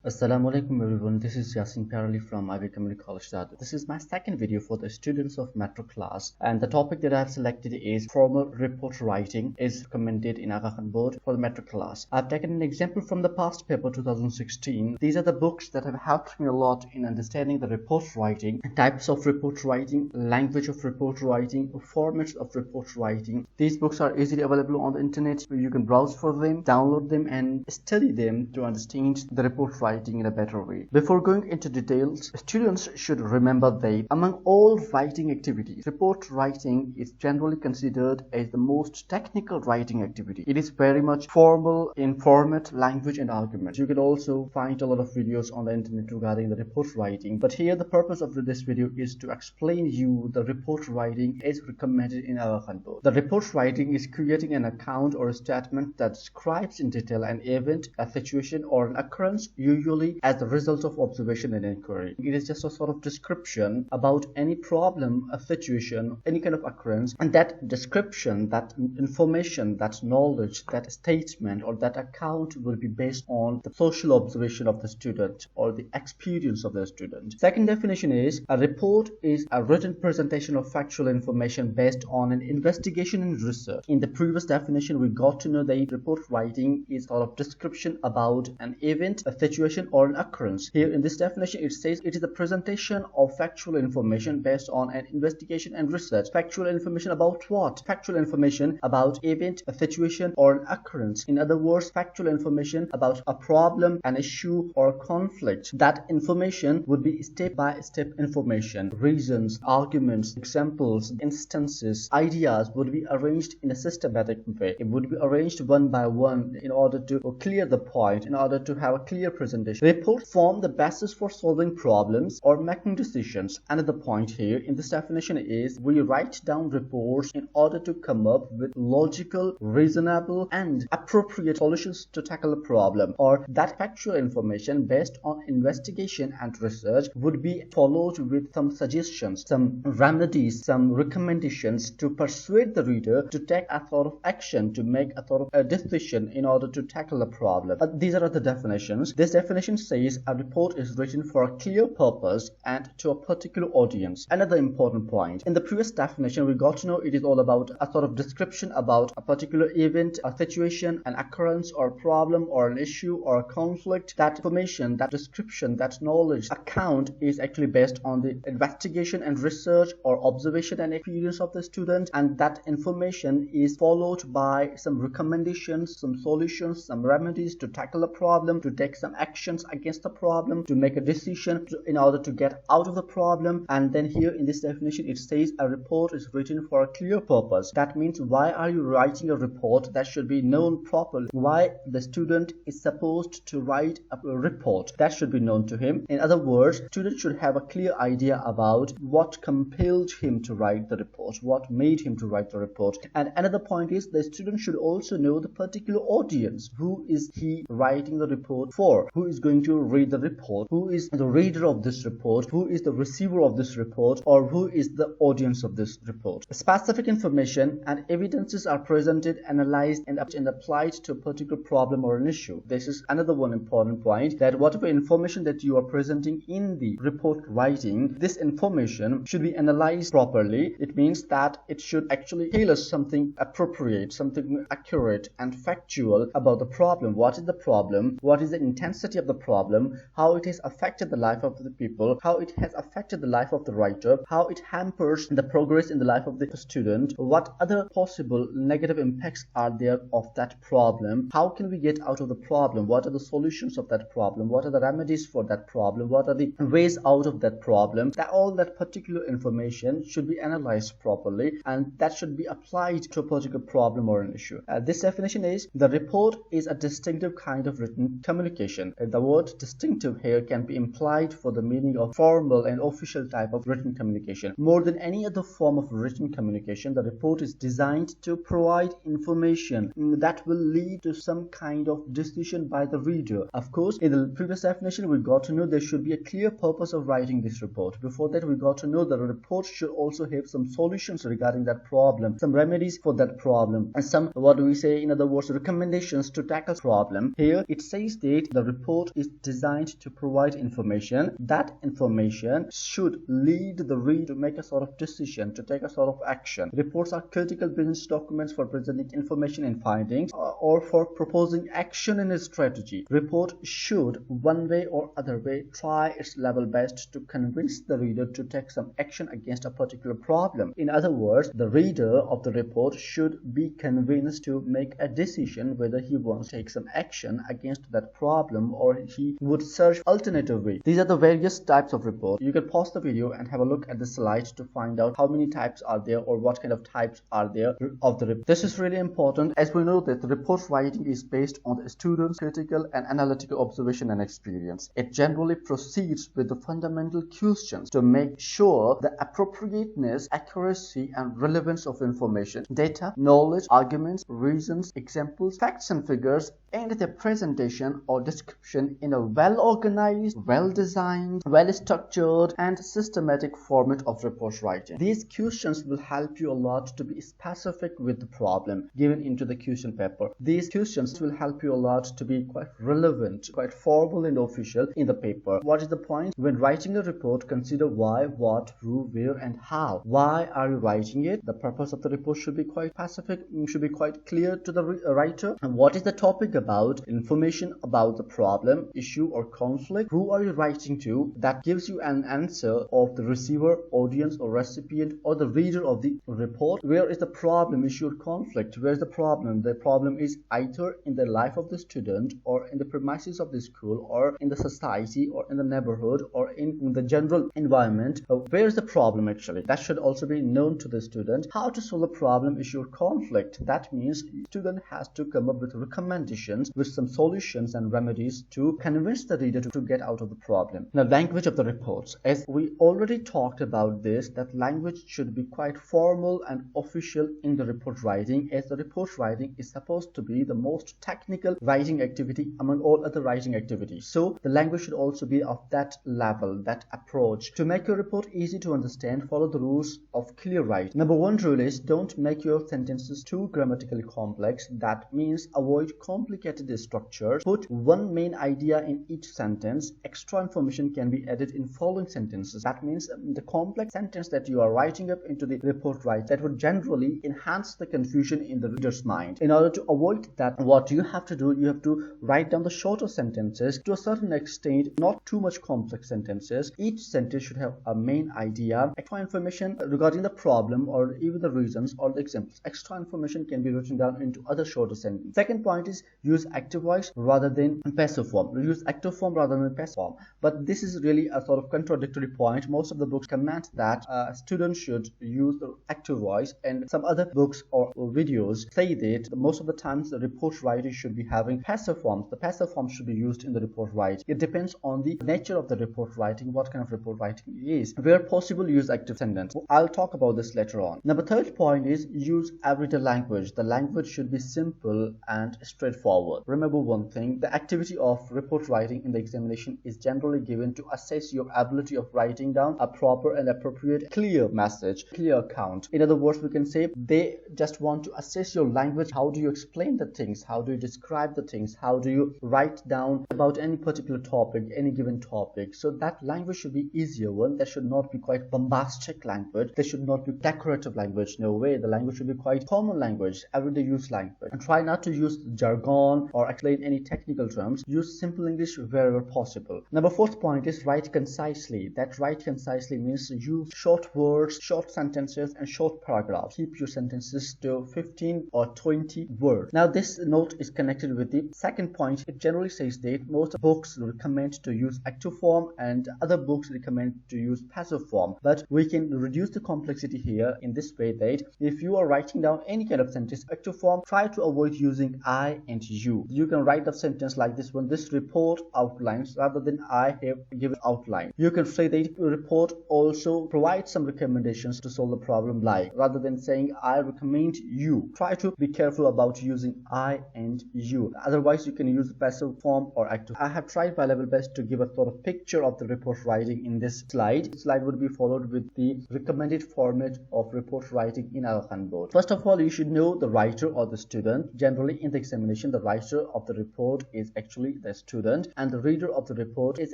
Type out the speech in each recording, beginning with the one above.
Assalamu alaikum everyone, this is Yasin Parali from Ivy Community College Dhaka. This is my second video for the students of metro class, and the topic that I have selected is formal report writing is recommended in Aga Khan board for the metro class. I've taken an example from the past paper 2016. These are the books that have helped me a lot in understanding the report writing, types of report writing, language of report writing, formats of report writing. These books are easily available on the internet. You can browse for them, download them and study them to understand the report writing in a better way. Before going into details, students should remember that among all writing activities, report writing is generally considered as the most technical writing activity. It is very much formal in format, language and argument. You can also find a lot of videos on the internet regarding the report writing, but here the purpose of this video is to explain you the report writing as recommended in our handbook. The report writing is creating an account or a statement that describes in detail an event, a situation or an occurrence, usually as the result of observation and inquiry. It is just a sort of description about any problem, a situation, any kind of occurrence, and that description, that information, that knowledge, that statement or that account will be based on the social observation of the student or the experience of the student. Second definition is a report is a written presentation of factual information based on an investigation and research. In the previous definition, we got to know that report writing is a sort of description about an event, a situation or an occurrence. Here in this definition it says it is a presentation of factual information based on an investigation and research. Factual information about what? Factual information about event, a situation or an occurrence. In other words, factual information about a problem, an issue or a conflict. That information would be step-by-step information. Reasons, arguments, examples, instances, ideas would be arranged in a systematic way. It would be arranged one by one in order to clear the point, in order to have a clear presentation. Reports form the basis for solving problems or making decisions. Another point here in this definition is we write down reports in order to come up with logical, reasonable and appropriate solutions to tackle a problem, or that factual information based on investigation and research would be followed with some suggestions, some remedies, some recommendations to persuade the reader to take a sort of action, to make a sort of a decision in order to tackle a problem. These are the definitions. This definition says a report is written for a clear purpose and to a particular audience. Another important point, in the previous definition we got to know it is all about a sort of description about a particular event, a situation, an occurrence or problem or an issue or a conflict. That information, that description, that knowledge account is actually based on the investigation and research or observation and experience of the student, and that information is followed by some recommendations, some solutions, some remedies to tackle a problem, to take some actions against the problem, to make a decision in order to get out of the problem. And then here in this definition it says a report is written for a clear purpose. That means why are you writing a report? That should be known properly. Why the student is supposed to write a report, that should be known to him. In other words, student should have a clear idea about what compelled him to write the report, what made him to write the report. And another point is the student should also know the particular audience. Who is he writing the report for? Who is going to read the report? Who is the reader of this report? Who is the receiver of this report? Or who is the audience of this report? Specific information and evidences are presented, analyzed and applied to a particular problem or an issue. This is another one important point, that whatever information that you are presenting in the report writing, this information should be analyzed properly. It means that it should actually tell us something appropriate, something accurate and factual about the problem. What is the problem? What is the intensity of the problem? How it has affected the life of the people? How it has affected the life of the writer? How it hampers the progress in the life of the student? What other possible negative impacts are there of that problem? How can we get out of the problem? What are the solutions of that problem? What are the remedies for that problem? What are the ways out of that problem? All that particular information should be analyzed properly, and that should be applied to a particular problem or an issue. This definition is the report is a distinctive kind of written communication. The word distinctive here can be implied for the meaning of formal and official type of written communication. More than any other form of written communication, the report is designed to provide information that will lead to some kind of decision by the reader. Of course, in the previous definition we got to know there should be a clear purpose of writing this report. Before that we got to know that a report should also have some solutions regarding that problem, some remedies for that problem, and some, what do we say, in other words, recommendations to tackle problem. Here it says that the report report is designed to provide information. That information should lead the reader to make a sort of decision, to take a sort of action. Reports are critical business documents for presenting information and findings or for proposing action in a strategy. Report should, one way or other way, try its level best to convince the reader to take some action against a particular problem. In other words, the reader of the report should be convinced to make a decision whether he wants to take some action against that problem or he would search alternative way. These are the various types of report. You can pause the video and have a look at the slide to find out how many types are there or what kind of types are there of the report. This is really important as we know that the report writing is based on the student's critical and analytical observation and experience. It generally proceeds with the fundamental questions to make sure the appropriateness, accuracy and relevance of information, data, knowledge, arguments, reasons, examples, facts and figures and their presentation or description in a well-organized, well-designed, well-structured and systematic format of report writing. These questions will help you a lot to be specific with the problem given into the question paper. These questions will help you a lot to be quite relevant, quite formal and official in the paper. What is the point? When writing a report, consider why, what, who, where and how. Why are you writing it? The purpose of the report should be quite specific, should be quite clear to the writer. And what is the topic about? Information about the problem, issue or conflict. Who are you writing to? That gives you an answer of the receiver, audience or recipient or the reader of the report. Where is the problem, issue or conflict? Where is the problem? The problem is either in the life of the student or in the premises of the school or in the society or in the neighborhood or in the general environment. Where is the problem actually? That should also be known to the student. How to solve a problem, issue or conflict? That means the student has to come up with recommendations with some solutions and remedies to convince the reader to get out of the problem. Now, language of the reports. As we already talked about this, that language should be quite formal and official in the report writing, as the report writing is supposed to be the most technical writing activity among all other writing activities. So the language should also be of that level, that approach. To make your report easy to understand, follow the rules of clear writing. Number one rule is don't make your sentences too grammatically complex. That means avoid complicated structures. Put one main idea in each sentence. Extra information can be added in following sentences. That means the complex sentence that you are writing up into the report write, that would generally enhance the confusion in the reader's mind. In order to avoid that, what you have to do, you have to write down the shorter sentences to a certain extent, not too much complex sentences. Each sentence should have a main idea, extra information regarding the problem or even the reasons or the examples. Extra information can be written down into other shorter sentences. Second point is use active voice rather than passive form. Use active form rather than passive form. But this is really a sort of contradictory point. Most of the books comment that students should use the active voice, and some other books or videos say that most of the times the report writing should be having passive forms. The passive form should be used in the report writing. It depends on the nature of the report writing, what kind of report writing it is. Where possible, use active sentence. I'll talk about this later on. Number third point is use everyday language. The language should be simple and straightforward. Remember one thing, the activity of report writing in the examination is generally given to assess your ability of writing down a proper and appropriate clear message, clear account. In other words, we can say they just want to assess your language. How do you explain the things? How do you describe the things? How do you write down about any particular topic, any given topic? So that language should be easier one. That should not be quite bombastic language. There should not be decorative language. No way. The language should be quite common language, everyday use language. And try not to use jargon or explain any technical terms. Use simple English wherever possible. Number fourth point is write concisely. That write concisely means use short words, short sentences and short paragraphs. Keep your sentences to 15 or 20 words. Now this note is connected with the second point. It generally says that most books recommend to use active form and other books recommend to use passive form. But we can reduce the complexity here in this way that if you are writing down any kind of sentence active form, try to avoid using I and you. You can write a sentence like this one. This report outlines rather than I have given outline. You can say that report also provides some recommendations to solve the problem, like rather than saying I recommend you. Try to be careful about using I and you. Otherwise you can use passive form or active. I have tried my level best to give a sort of picture of the report writing in this slide. This slide would be followed with the recommended format of report writing in our handbook. First of all, you should know the writer or the student. Generally in the examination, the writer of the report is actually the student, and the reader of the report is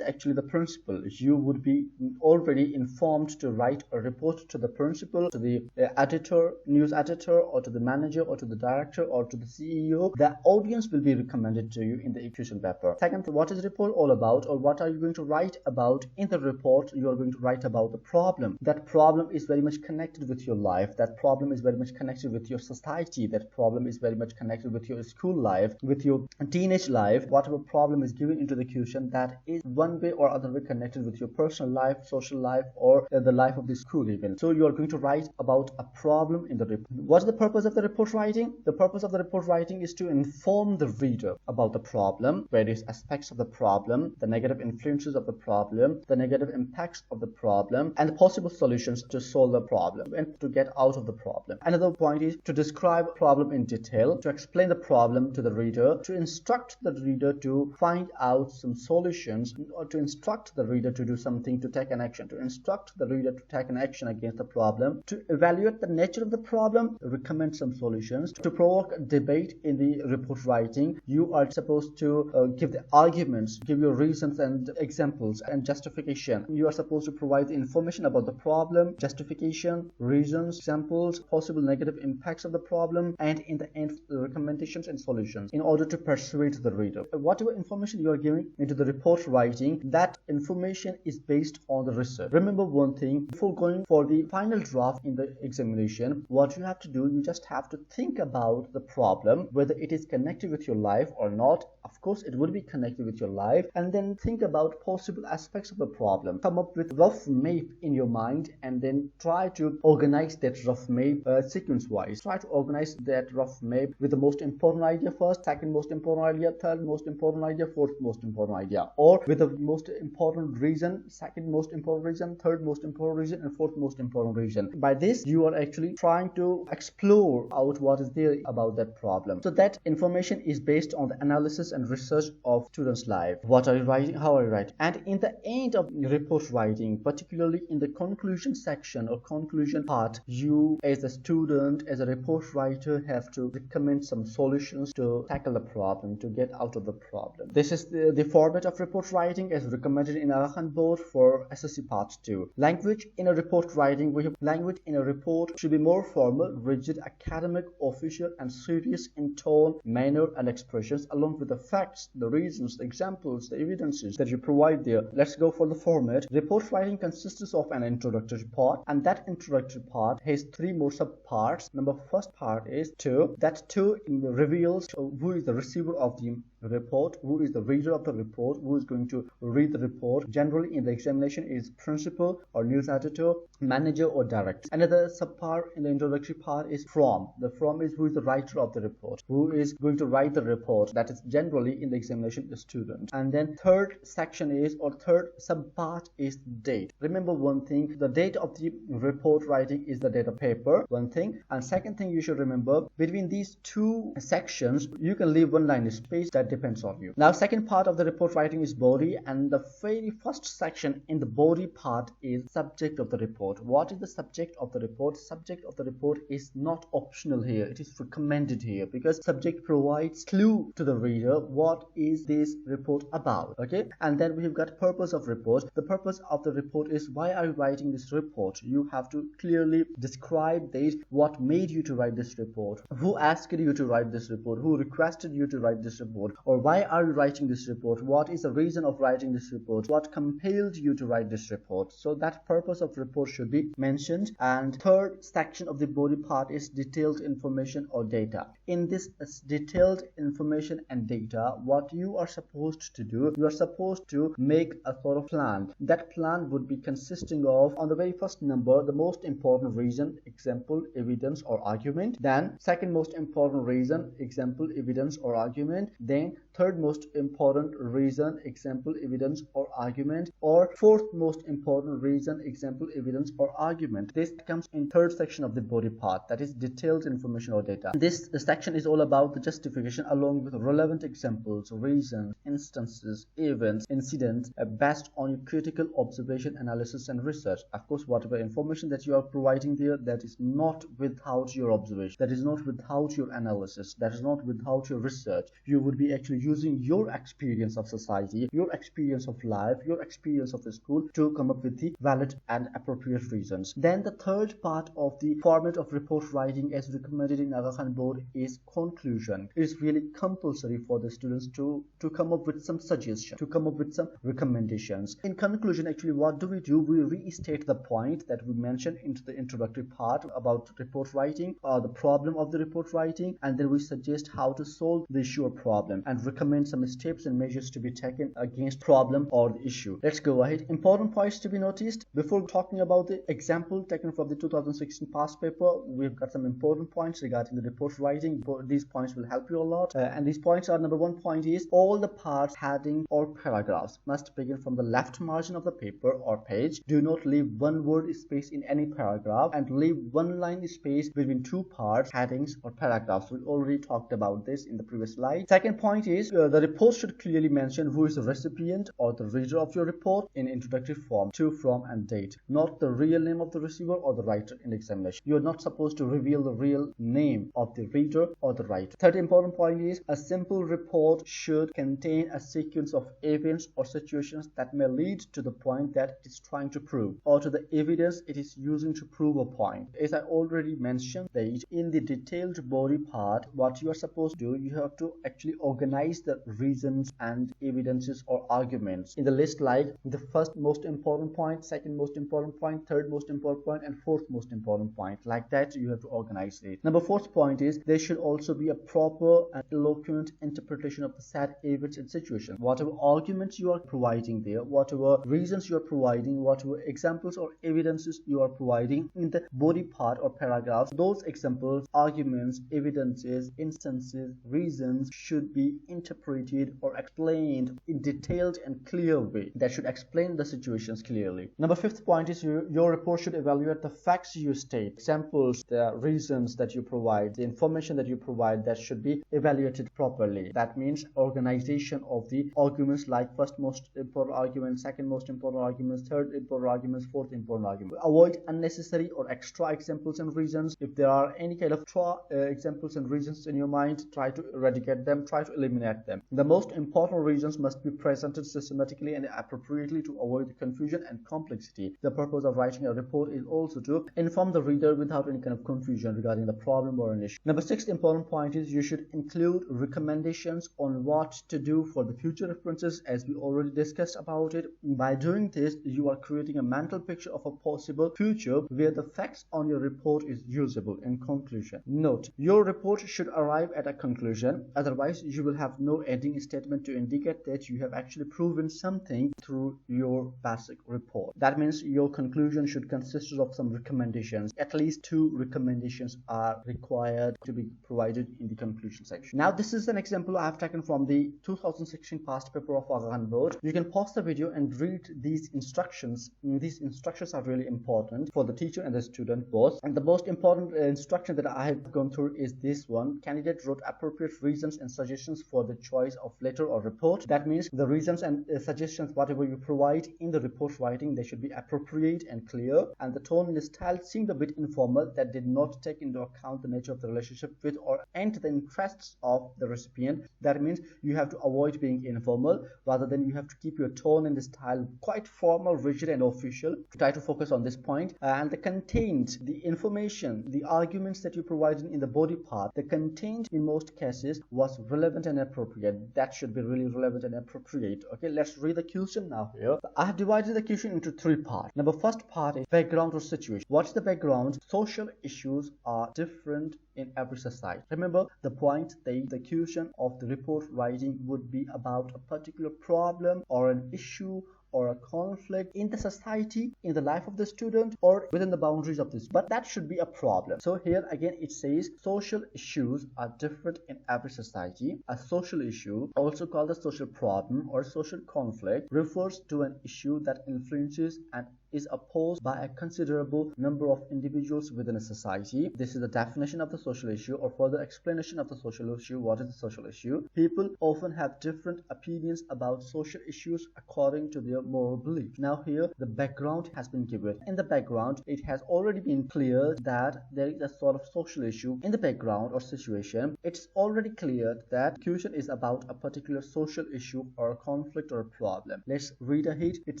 actually the principal. You would be already informed to write a report to the principal, to the editor, news editor, or to the manager, or to the director, or to the CEO. The audience will be recommended to you in the question paper. Second, what is the report all about, or what are you going to write about in the report? You are going to write about the problem. That problem is very much connected with your life. That problem is very much connected with your society. That problem is very much connected with your school life, with your teenage life. Whatever problem is given into the question, that is one way or other way connected with your personal life, social life, or the life of the school even. So you are going to write about a problem in the report. What's the purpose of the report writing? The purpose of the report writing is to inform the reader about the problem, various aspects of the problem, the negative influences of the problem, the negative impacts of the problem, and the possible solutions to solve the problem and to get out of the problem. Another point is to describe the problem in detail, to explain the problem to the reader, to instruct the reader to find out some solutions, or to instruct the reader to do something, to take an action, to instruct the reader to take an action against the problem, to evaluate the nature of the problem, recommend some solutions, to provoke a debate in the report writing. You are supposed to give the arguments, give your reasons and examples and justification. You are supposed to provide the information about the problem, justification, reasons, examples, possible negative impacts of the problem, and in the end, the recommendations and solutions in order to persuade the reader. Whatever information you are giving into the report writing, that information is based on the research. Remember one thing, before going for the final draft in the examination, what you have to do, you just have to think about the problem, whether it is connected with your life or not. Of course, it will be connected with your life, and then think about possible aspects of the problem. Come up with rough map in your mind, and then try to organize that rough map sequence-wise. Try to organize that rough map with the most important idea first, second most important idea, third most important idea, fourth most important idea, or with the most important reason, second most important reason, third most important reason, and fourth most important reason. By this, you are actually trying to explore out what is there about that problem. So that information is based on the analysis and research of students' life. What are you writing? How are you writing? And in the end of report writing, particularly in the conclusion section or conclusion part, you as a student, as a report writer, have to recommend some solutions to tackle the problem, to get out of the problem. This is the format of report writing as recommended in Arakan board for SSC Part 2. Language in a report writing, we have language in a report should be more formal, rigid, academic, official, and serious in tone, manner, and expressions, along with the facts, the reasons, the examples, the evidences that you provide there. Let's go for the format. Report writing consists of an introductory part, and that introductory part has three more sub-parts. Number first part is 2. That 2 reveals who is the receiver of the report, who is the reader of the report, who is going to read the report. Generally in the examination is principal or news editor, manager or director. Another subpart in the introductory part is from. The from is who is the writer of the report, who is going to write the report. That is generally in the examination the student. And then third section is, or third subpart is date. Remember one thing, the date of the report writing is the date of paper, one thing. And second thing you should remember, between these two sections you can leave one line of space, that depends on you. Now second part of the report writing is body, and the very first section in the body part is subject of the report. What is the subject of the report? Subject of the report is not optional here, it is recommended here, because subject provides clue to the reader what is this report about. Okay, and then we've got purpose of report. The purpose of the report is, why are you writing this report? You have to clearly describe this, what made you to write this report, who asked you to write this report, who requested you to write this report, or why are you writing this report, what is the reason of writing this report, what compelled you to write this report. So that purpose of report should be mentioned. And third section of the body part is detailed information or data. In this detailed information and data, what you are supposed to do, you are supposed to make a sort of plan. That plan would be consisting of, on the very first number, the most important reason, example, evidence or argument. Then second most important reason, example, evidence or argument. Then third most important reason, example, evidence or argument. Or fourth most important reason, example, evidence or argument. This comes in third section of the body part, that is detailed information or data. This section is all about the justification along with relevant examples, reasons, instances, events, incidents based on your critical observation, analysis and research. Of course, whatever information that you are providing there, that is not without your observation, that is not without your analysis, that is not without your research. You would be actually using your experience of society, your experience of life, your experience of the school to come up with the valid and appropriate reasons. Then the third part of the format of report writing as recommended in Aga Khan board is conclusion. It is really compulsory for the students to come up with some suggestions, to come up with some recommendations. In conclusion, actually what do? We restate the point that we mentioned into the introductory part about report writing or the problem of the report writing, and then we suggest how to solve the issue or problem and recommend some steps and measures to be taken against problem or the issue. Let's go ahead. Important points to be noticed before talking about the example taken from the 2016 past paper. We've got some important points regarding the report writing. These points will help you a lot, and these points are: number one point is all the parts, heading or paragraphs must begin from the left margin of the paper or page. Do not leave one word space in any paragraph, and leave one line space between two parts, headings or paragraphs. We already talked about this in the previous slide. Second point is the report should clearly mention who is the recipient or the reader of your report in introductory form, to, from and date, not the real name of the receiver or the writer in the examination. You are not supposed to reveal the real name of the reader or the writer. Third important point is a simple report should contain a sequence of events or situations that may lead to the point that it is trying to prove, or to the evidence it is using to prove a point. As I already mentioned, that in the detailed body part, what you are supposed to do, you have to actually organize the reasons and evidences or arguments in the list, like the first most important point, second most important point, third most important point, and fourth most important point. Like that, you have to organize it. Number fourth point is there should also be a proper and eloquent interpretation of the said events and situations. Whatever arguments you are providing there, whatever reasons you are providing, whatever examples or evidences you are providing in the body part or paragraphs, those examples, arguments, evidences, instances, reasons should be interpreted or explained in detailed and clear way that should explain the situations clearly. Number fifth point is your report should evaluate the facts you state, examples, the reasons that you provide, the information that you provide, that should be evaluated properly. That means organization of the arguments, like first most important argument, second most important arguments, third important arguments, fourth important argument. Avoid unnecessary or extra examples and reasons. If there are any kind of extra examples and reasons in your mind, try to eradicate them, try to eliminate them. The most important reasons must be presented systematically and appropriately to avoid the confusion and complexity. The purpose of writing a report is also to inform the reader without any kind of confusion regarding the problem or an issue. Number six important point is you should include recommendations on what to do for the future references, as we already discussed about it. By doing this, you are creating a mental picture of a possible future where the facts on your report is usable. In conclusion, note, your report should arrive at a conclusion, otherwise you will have no ending statement to indicate that you have actually proven something through your basic report. That means your conclusion should consist of some recommendations. At least 2 recommendations are required to be provided in the conclusion section. Now this is an example I have taken from the 2016 past paper of Aga Khan board. You can pause the video and read these instructions. These instructions are really important for the teacher and the student both. And the most important instruction that I have gone through is this one: candidate wrote appropriate reasons and suggestions for the choice of letter or report. That means the reasons and suggestions, whatever you provide in the report writing, they should be appropriate and clear, and the tone and the style seemed a bit informal, that did not take into account the nature of the relationship with or and the interests of the recipient. That means you have to avoid being informal, rather than you have to keep your tone and the style quite formal, rigid and official. Try to focus on this point. And the content, the information, the arguments that you provided in the body part, the content in most cases was relevant and appropriate. That should be really relevant and appropriate. Okay, let's read the question now here. I have divided the question into 3 parts. Number first part is background or situation. What's the background? Social issues are different in every society. Remember the point, the question of the report writing would be about a particular problem or an issue or a conflict in the society, in the life of the student, or within the boundaries of this. But that should be a problem. So here again it says social issues are different in every society. A social issue, also called a social problem or social conflict, refers to an issue that influences and is opposed by a considerable number of individuals within a society. This is the definition of the social issue, or further explanation of the social issue. What is the social issue? People often have different opinions about social issues according to their moral belief. Now here the background has been given. In the background, it has already been clear that there is a sort of social issue in the background or situation. It's already clear that question is about a particular social issue or a conflict or a problem. Let's read ahead. It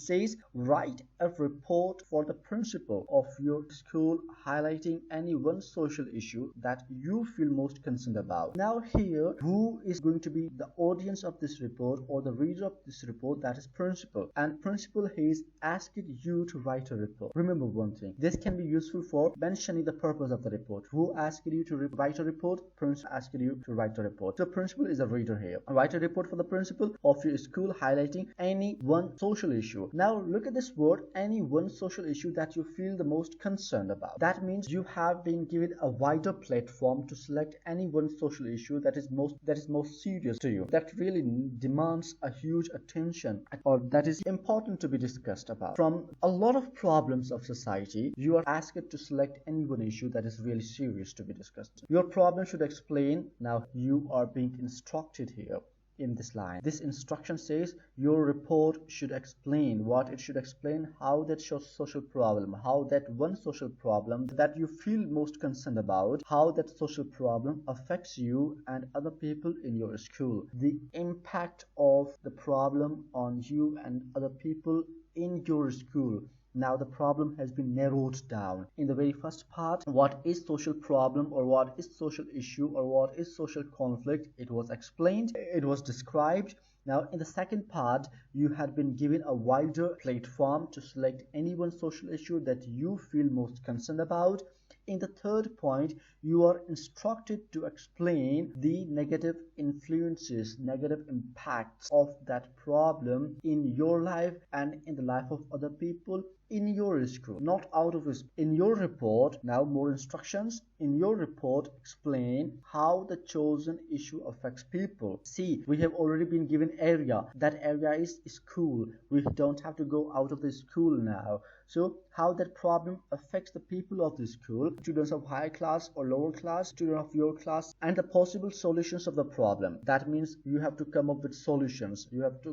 says, write a report for the principal of your school highlighting any one social issue that you feel most concerned about. Now here, who is going to be the audience of this report or the reader of this report? That is principal. And principal has asked you to write a report. Remember one thing, this can be useful for mentioning the purpose of the report. Who asked you to write a report? Principal asked you to write a report. So principal is a reader here. Write a report for the principal of your school highlighting any one social issue. Now look at this word, any one social issue that you feel the most concerned about. That means you have been given a wider platform to select any one social issue that is most serious to you, that really demands a huge attention, or that is important to be discussed about. From a lot of problems of society, you are asked to select any one issue that is really serious to be discussed. Your problem should explain. Now you are being instructed here in this line. This instruction says your report should explain what it should explain, how that social problem, how that one social problem that you feel most concerned about, how that social problem affects you and other people in your school, the impact of the problem on you and other people in your school. Now the problem has been narrowed down. In the very first part, what is social problem, or what is social issue, or what is social conflict, it was explained, it was described. Now in the second part, you had been given a wider platform to select any one social issue that you feel most concerned about. In the third point, you are instructed to explain the negative influences, negative impacts of that problem in your life and in the life of other people in your school, not out of it. In your report, now more instructions. In your report, explain how the chosen issue affects people. See, we have already been given area. That area is school. We don't have to go out of the school now. So how that problem affects the people of the school, students of higher class or lower class, students of your class, and the possible solutions of the problem. That means you have to come up with solutions. You have to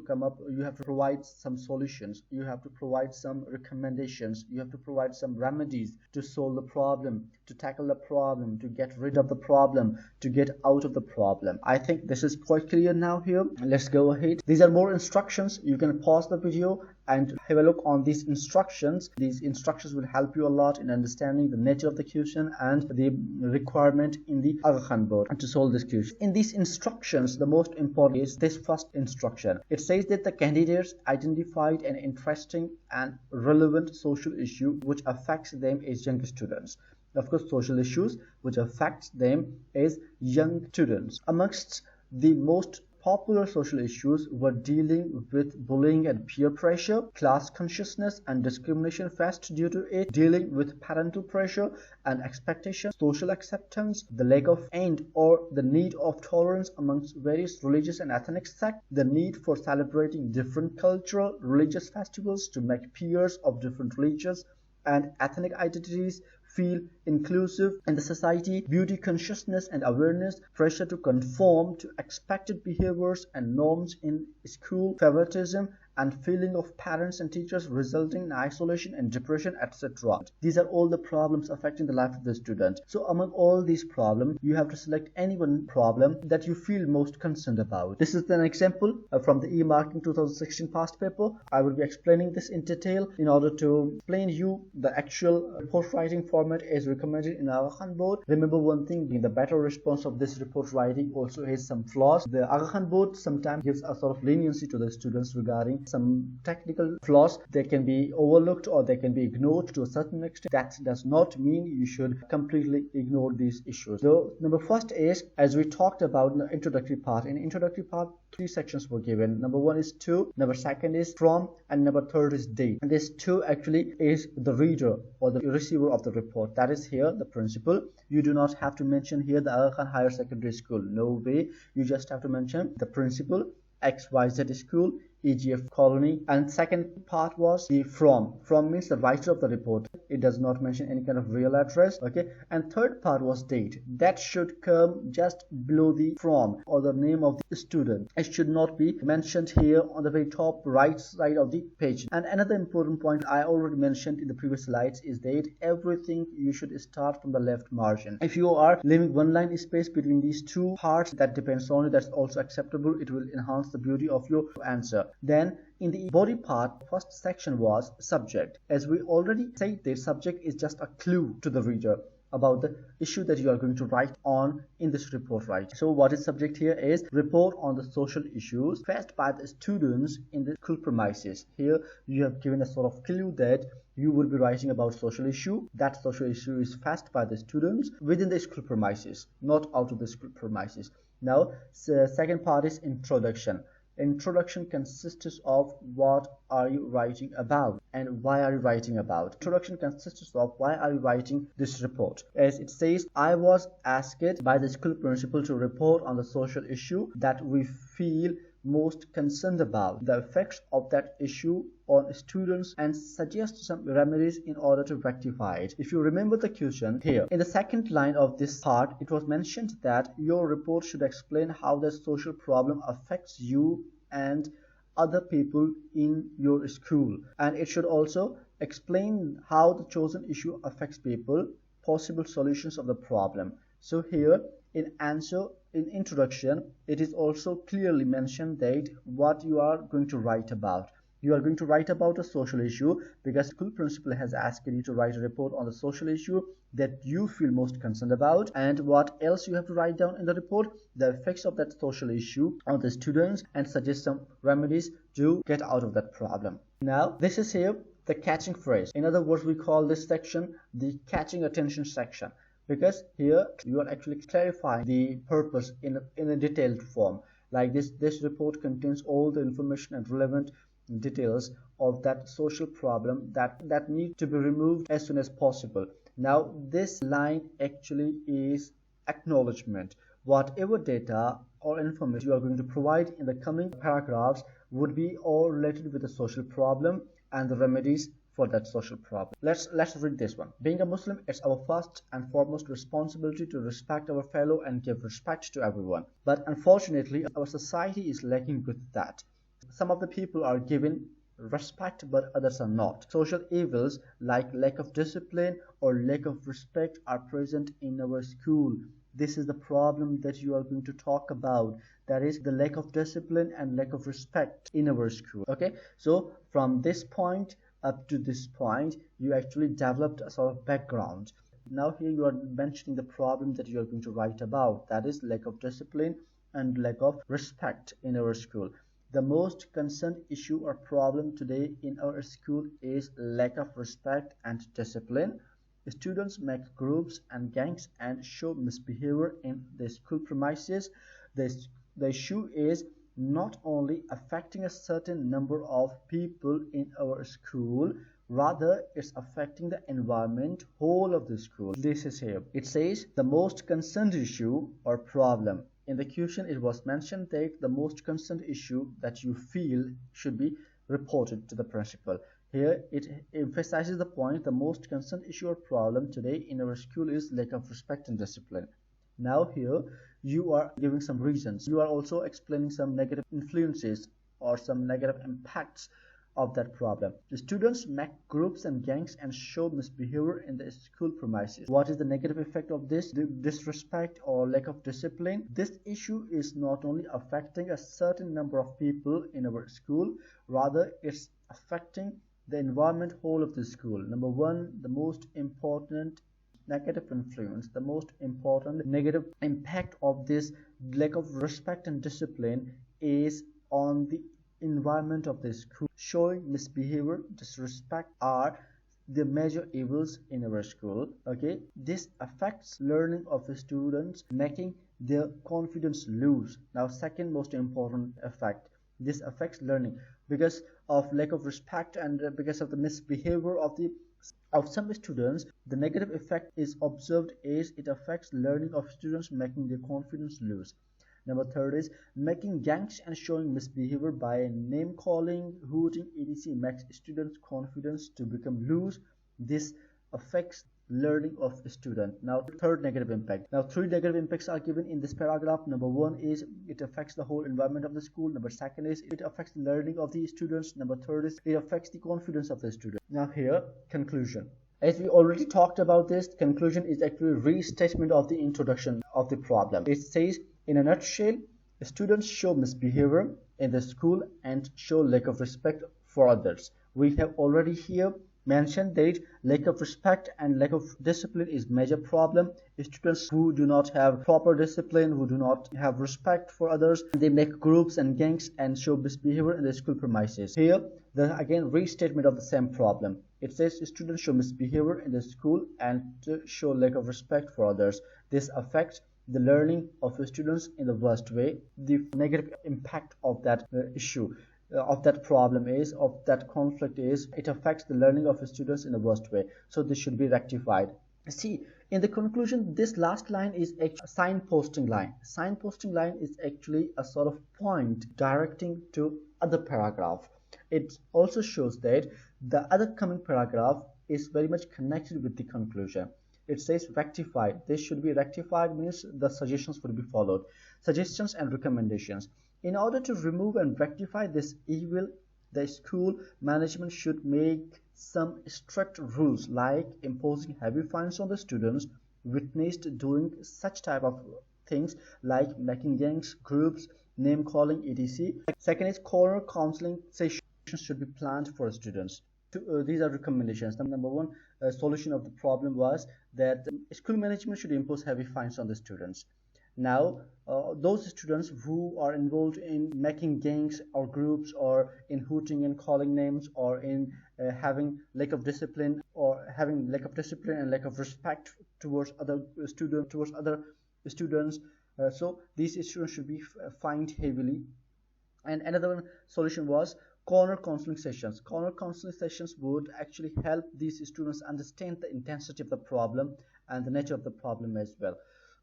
provide some solutions. You have to provide some recommendations. You have to provide some remedies to solve the problem, to tackle the problem, to get rid of the problem, to get out of the problem. I think this is quite clear now here. Let's go ahead. These are more instructions. You can pause the video and have a look on these instructions. These instructions will help you a lot in understanding the nature of the question and the requirement in the Aga Khan board to solve this question. In these instructions, the most important is this first instruction. It says that the candidates identified an interesting and relevant social issue which affects them as young students. Of course, social issues which affects them as young students. Amongst the most popular social issues were dealing with bullying and peer pressure, class consciousness and discrimination faced due to it, dealing with parental pressure and expectation, social acceptance, the lack of end or the need of tolerance amongst various religious and ethnic sects, the need for celebrating different cultural, religious festivals to make peers of different religious and ethnic identities feel inclusive in the society, beauty consciousness and awareness, pressure to conform to expected behaviors and norms in school, favoritism, and feeling of parents and teachers resulting in isolation and depression, etc. These are all the problems affecting the life of the student. So among all these problems, you have to select any one problem that you feel most concerned about. This is an example from the e-marking 2016 past paper. I will be explaining this in detail in order to explain you the actual report writing format as recommended in Aga Khan board. Remember one thing, the better response of this report writing also has some flaws. The Aga Khan board sometimes gives a sort of leniency to the students regarding some technical flaws. They can be overlooked or they can be ignored to a certain extent. That does not mean you should completely ignore these issues. So number first is, as we talked about in the introductory part, in introductory part 3 sections were given. Number 1 is to, number 2 is from, and number 3 is date. And this to actually is the reader or the receiver of the report. That is here the principal. You do not have to mention here the Aga Khan Higher Secondary School. No way. You just have to mention the principal, XYZ school, EGF colony. And second part was the from. From means the writer of the report. It does not mention any kind of real address. Okay. And third part was date. That should come just below the from or the name of the student. It should not be mentioned here on the very top right side of the page. And another important point I already mentioned in the previous slides is that everything you should start from the left margin. If you are leaving one line space between these two parts, that depends on you. That's also acceptable. It will enhance the beauty of your answer. Then in the body part, first section was subject. As we already said, the subject is just a clue to the reader about the issue that you are going to write on in this report, right? So what is subject here is report on the social issues faced by the students in the school premises. Here you have given a sort of clue that you will be writing about social issue. That social issue is faced by the students within the school premises, not out of the school premises. Now, second part is introduction. Introduction consists of what are you writing about and why are you writing about. Introduction consists of why are you writing this report. As it says, I was asked by the school principal to report on the social issue that we feel most concerned about, the effects of that issue on students, and suggest some remedies in order to rectify it. If you remember the question here, in the second line of this part, it was mentioned that your report should explain how the social problem affects you and other people in your school, and it should also explain how the chosen issue affects people, possible solutions of the problem. So here in introduction, it is also clearly mentioned that what you are going to write about. You are going to write about a social issue because the school principal has asked you to write a report on the social issue that you feel most concerned about. And what else you have to write down in the report? The effects of that social issue on the students and suggest some remedies to get out of that problem. Now, this is here the catching phrase. In other words, we call this section the catching attention section, because here you are actually clarifying the purpose in a detailed form. Like this report contains all the information and relevant details of that social problem that need to be removed as soon as possible. Now this line actually is acknowledgement. Whatever data or information you are going to provide in the coming paragraphs would be all related with the social problem and the remedies for that social problem. Let's read this one. Being a Muslim, it's our first and foremost responsibility to respect our fellow and give respect to everyone. But unfortunately, our society is lacking with that. Some of the people are given respect, but others are not. Social evils like lack of discipline or lack of respect are present in our school. This is the problem that you are going to talk about. That is the lack of discipline and lack of respect in our school. Okay, so from this point up to this point, you actually developed a sort of background. Now here you are mentioning the problem that you are going to write about. That is lack of discipline and lack of respect in our school. The most concerned issue or problem today in our school is lack of respect and discipline. Students make groups and gangs and show misbehavior in the school premises. The issue is not only affecting a certain number of people in our school, rather it's affecting the environment, whole of the school. This is here. It says the most concerned issue or problem. In the question, it was mentioned that the most concerned issue that you feel should be reported to the principal. Here, it emphasizes the point, the most concerned issue or problem today in our school is lack of respect and discipline. Now here, you are giving some reasons. You are also explaining some negative influences or some negative impacts of that problem. The students make groups and gangs and show misbehavior in the school premises. What is the negative effect of this? The disrespect or lack of discipline. This issue is not only affecting a certain number of people in our school, rather it's affecting the environment whole of the school. Number one, the most important negative influence, the most important negative impact of this lack of respect and discipline is on the environment of the school. Showing misbehavior, disrespect are the major evils in our school. Okay, this affects learning of the students, making their confidence lose. Now second most important effect, this affects learning because of lack of respect and because of the misbehavior of some students. The negative effect is observed is it affects learning of students, making their confidence lose. Number third is making gangs and showing misbehavior by name calling, hooting, etc. makes students' confidence to become loose. This affects learning of a student. Now, third negative impact. Now, three negative impacts are given in this paragraph. Number one is it affects the whole environment of the school. Number second is it affects the learning of the students. Number third is it affects the confidence of the student. Now here, conclusion. As we already talked about this, conclusion is actually a restatement of the introduction of the problem. It says, in a nutshell, students show misbehavior in the school and show lack of respect for others. We have already here mentioned that lack of respect and lack of discipline is major problem. Students who do not have proper discipline, who do not have respect for others, they make groups and gangs and show misbehavior in the school premises. Here, the again restatement of the same problem. It says students show misbehavior in the school and show lack of respect for others. This affects the learning of the students in the worst way. The negative impact of that issue, of that problem is, of that conflict is, it affects the learning of the students in the worst way. So this should be rectified. See, in the conclusion, this last line is a signposting line. Signposting line is actually a sort of point directing to other paragraph. It also shows that the other coming paragraph is very much connected with the conclusion. It says rectified. This should be rectified means the suggestions would be followed. Suggestions and recommendations. In order to remove and rectify this evil, the school management should make some strict rules like imposing heavy fines on the students witnessed doing such type of things like making gangs, groups, name calling, etc. Second is corner counseling sessions should be planned for students. These are recommendations. Number one, solution of the problem was that school management should impose heavy fines on the students. Now, those students who are involved in making gangs or groups or in hooting and calling names or in having lack of discipline and lack of respect towards other students, so these students should be fined heavily. And another one solution was corner counseling sessions. Corner counseling sessions would actually help these students understand the intensity of the problem and the nature of the problem as well.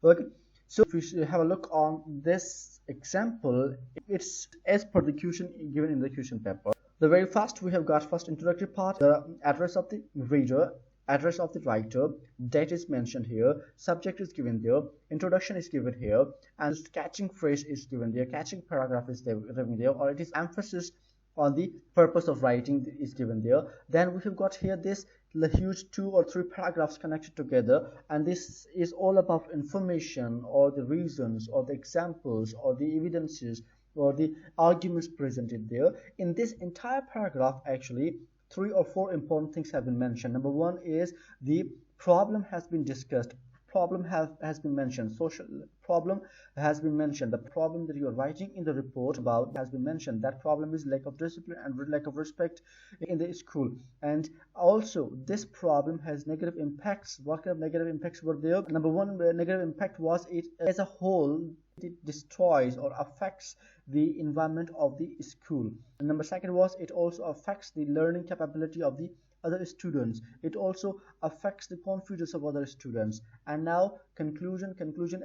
Okay. So if we have a look on this example, it's as per the question given in the question paper. The very first we have got first introductory part, the address of the reader, address of the writer, date is mentioned here, subject is given there, introduction is given here, and catching phrase is given there, catching paragraph is given there, or it is emphasis on the purpose of writing is given there. Then we have got here this huge 2 or 3 paragraphs connected together, and this is all about information or the reasons or the examples or the evidences or the arguments presented there. In this entire paragraph, actually 3 or 4 important things have been mentioned. Number one is the problem has been discussed. Problem has been mentioned. Social problem has been mentioned. The problem that you are writing in the report about has been mentioned. That problem is lack of discipline and lack of respect in the school. And also this problem has negative impacts. What kind of negative impacts were there? Number one negative impact was it as a whole, it destroys or affects the environment of the school. And number second was it also affects the learning capability of the other students. It also affects the confidence of other students. And now conclusion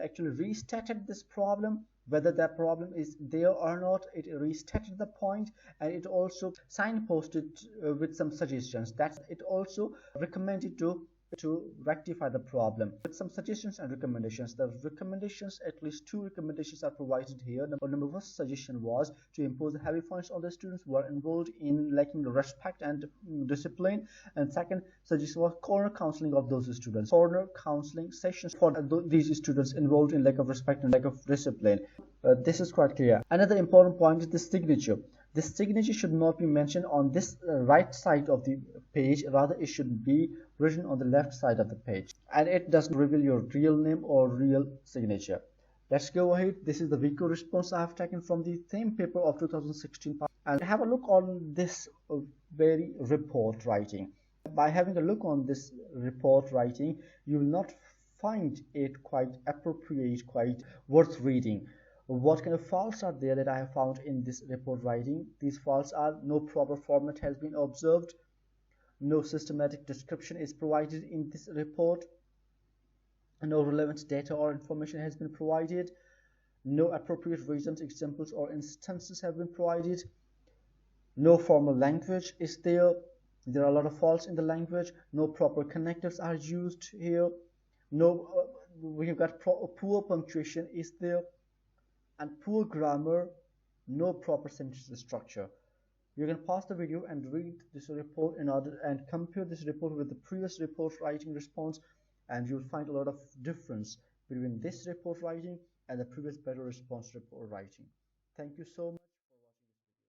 actually restated this problem, whether that problem is there or not. It restated the point, and it also signposted with some suggestions. That it also recommended to rectify the problem with some suggestions and recommendations. The recommendations, at least 2 recommendations are provided here. Number one suggestion was to impose heavy fines on the students who are involved in lacking the respect and discipline. And second suggestion was corner counseling of those students, corner counseling sessions for these students involved in lack of respect and lack of discipline. This is quite clear. Another important point is the signature. This signature should not be mentioned on this right side of the page, rather it should be written on the left side of the page, and it doesn't reveal your real name or real signature. Let's go ahead. This is the VQ response I have taken from the same paper of 2016, and have a look on this very report writing. By having a look on this report writing, you will not find it quite appropriate, quite worth reading. What kind of faults are there that I have found in this report writing? These faults are: no proper format has been observed, no systematic description is provided in this report, no relevant data or information has been provided, No appropriate reasons, examples, or instances have been provided. No formal language is there. There are a lot of faults in the language. No proper connectors are used here. We have got poor punctuation is there, and poor grammar. No proper sentence structure. You can pause the video and read this report in order and compare this report with the previous report writing response, and you'll find a lot of difference between this report writing and the previous better response report writing. Thank you so much.